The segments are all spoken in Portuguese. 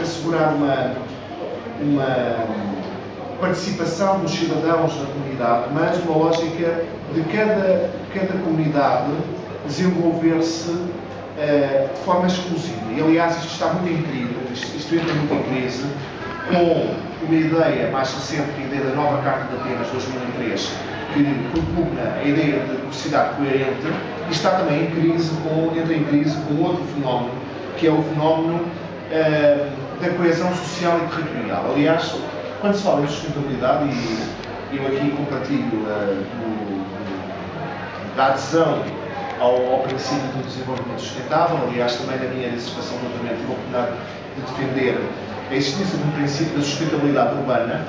assegurar uma participação dos cidadãos na comunidade, mas uma lógica de cada comunidade desenvolver-se de forma exclusiva. E, aliás, isto está muito em crise, isto entra muito em crise com uma ideia mais recente, a ideia da nova Carta de Atenas, 2003, que propugna a ideia de diversidade coerente, e está também entra em crise com outro fenómeno, que é o fenómeno da coesão social e territorial. Aliás, quando se fala em sustentabilidade, e eu aqui compartilho da adesão ao princípio do desenvolvimento sustentável, aliás, também na minha dissertação tive a oportunidade de defender a existência de um princípio da sustentabilidade urbana.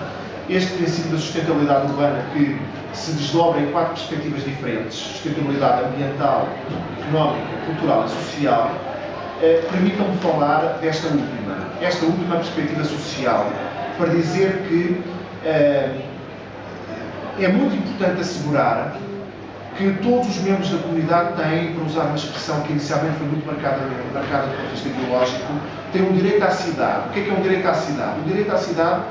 Este princípio da sustentabilidade urbana, que se desdobra em 4 perspectivas diferentes: sustentabilidade ambiental, económica, cultural e social, permitam-me falar desta última perspectiva social, para dizer que é muito importante assegurar que todos os membros da comunidade têm, para usar uma expressão que inicialmente foi muito marcada do ponto de vista ideológico, têm um direito à cidade. O que é um direito à cidade? O direito à cidade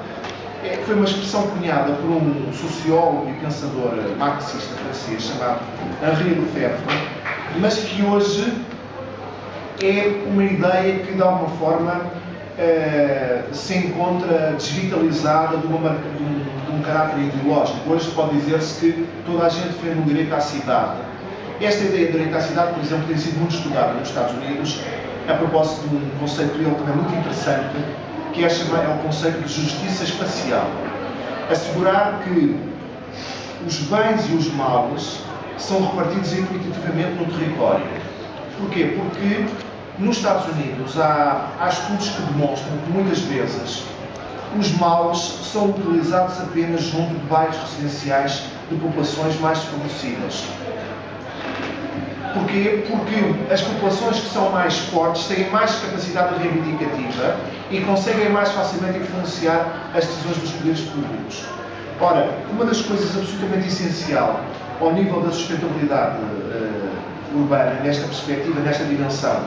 foi uma expressão cunhada por um sociólogo e pensador marxista francês chamado Henri Lefebvre, mas que hoje é uma ideia que, de alguma forma, se encontra desvitalizada de um caráter ideológico. Hoje pode dizer-se que toda a gente defende um direito à cidade. Esta ideia de direito à cidade, por exemplo, tem sido muito estudada nos Estados Unidos, a propósito de um conceito dele também muito interessante, que é o conceito de justiça espacial. Assegurar que os bens e os males são repartidos equitativamente no território. Porquê? Porque nos Estados Unidos há estudos que demonstram que muitas vezes os males são utilizados apenas junto de bairros residenciais de populações mais desfavorecidas. Porquê? Porque as populações que são mais fortes têm mais capacidade reivindicativa e conseguem mais facilmente influenciar as decisões dos poderes públicos. Ora, uma das coisas absolutamente essencial ao nível da sustentabilidade urbana, nesta perspectiva, nesta dimensão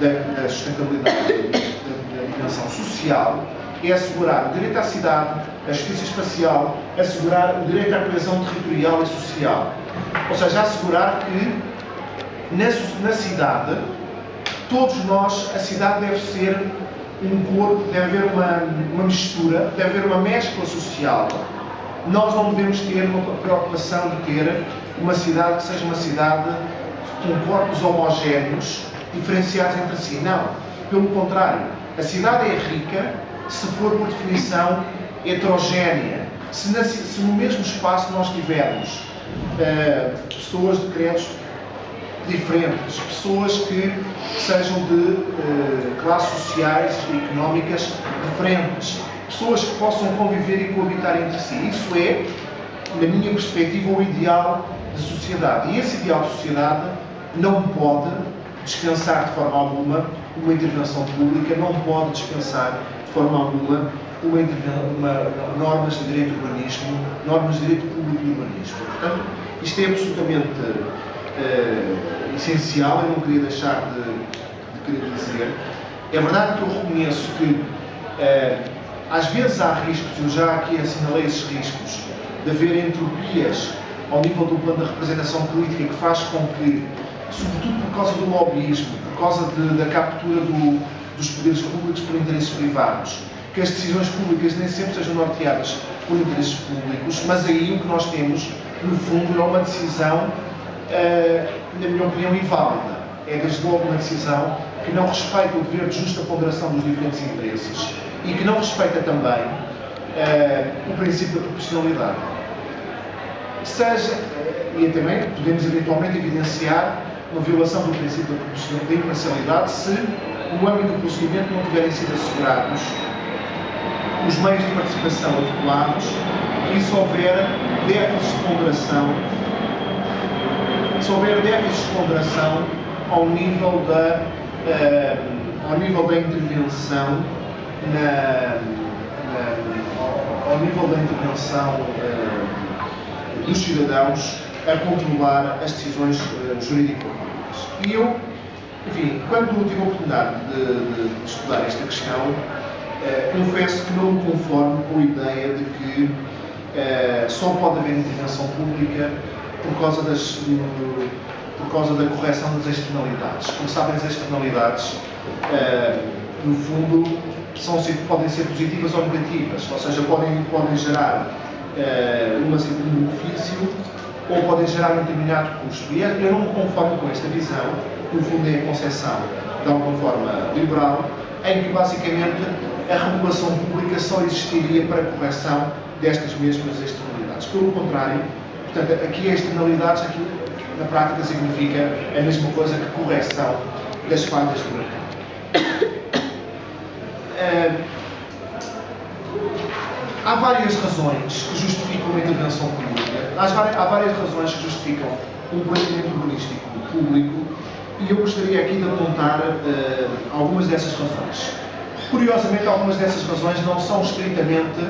da sustentabilidade, da dimensão social, é assegurar o direito à cidade, a justiça espacial, assegurar o direito à coesão territorial e social. Ou seja, assegurar que na cidade, todos nós, a cidade deve ser um corpo, deve haver uma mistura, deve haver uma mescla social. Nós não devemos ter uma preocupação de ter uma cidade que seja uma cidade com corpos homogéneos, diferenciados entre si. Não. Pelo contrário, a cidade é rica se for, por definição, heterogénea. Se no mesmo espaço nós tivermos pessoas de credos diferentes, pessoas que sejam de classes sociais e económicas diferentes, pessoas que possam conviver e coabitar entre si. Isso é, na minha perspectiva, o ideal de sociedade. E esse ideal de sociedade não pode dispensar de forma alguma uma intervenção pública, não pode dispensar de forma alguma normas de direito de urbanismo, normas de direito público de urbanismo. Portanto, isto é absolutamente essencial, eu não queria deixar de querer dizer. É verdade que eu reconheço que às vezes há riscos, eu já aqui assinalei esses riscos, de haver entropias ao nível do plano da representação política, que faz com que, sobretudo por causa do lobbyismo, por causa da captura dos poderes públicos por interesses privados, que as decisões públicas nem sempre sejam norteadas por interesses públicos, mas aí o que nós temos, no fundo, é uma decisão, na minha opinião, inválida. É desde logo uma decisão que não respeita o dever de justa ponderação dos diferentes interesses e que não respeita também o princípio da proporcionalidade. E também podemos eventualmente evidenciar uma violação do princípio da imparcialidade se, no âmbito do procedimento, não tiverem sido assegurados os meios de participação adequados e se houver déficits de ponderação ao nível da intervenção dos cidadãos a controlar as decisões jurídico-públicas. E eu, enfim, quando tive a oportunidade de estudar esta questão, Confesso que não me conformo com a ideia de que só pode haver intervenção pública por causa da correção das externalidades. Como sabem, as externalidades, no fundo, podem ser positivas ou negativas, ou seja, podem gerar um benefício ou podem gerar um determinado custo. E eu não me conformo com esta visão, que no fundo é a concepção, de alguma forma, liberal, em que basicamente a regulação pública só existiria para a correção destas mesmas externalidades. Pelo contrário, portanto, aqui as externalidades, aqui na prática significa a mesma coisa que correção das falhas do mercado. Há várias razões que justificam uma intervenção pública, há várias razões que justificam um planeamento urbanístico público e eu gostaria aqui de apontar algumas dessas razões. Curiosamente, algumas dessas razões não são estritamente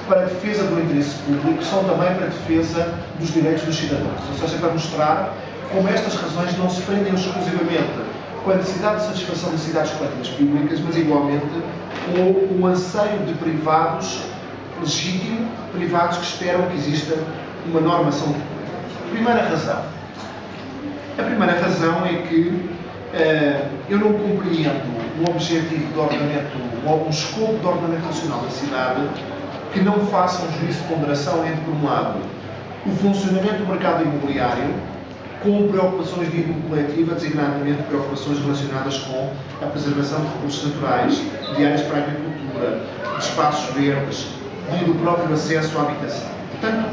para a defesa do interesse público, são também para a defesa dos direitos dos cidadãos, ou seja, para mostrar como estas razões não se prendem exclusivamente com a necessidade de satisfação das necessidades coletivas públicas, mas igualmente com o anseio de privados legítimo, privados que esperam que exista uma normação de público. Primeira razão. A primeira razão é que eu não compreendo um objetivo de ordenamento, ou um escopo de ordenamento nacional da cidade que não faça um juízo de ponderação entre, por um lado, o funcionamento do mercado imobiliário com preocupações de índole coletiva, designadamente preocupações relacionadas com a preservação de recursos naturais, de áreas para a agricultura, de espaços verdes e do próprio acesso à habitação. Portanto,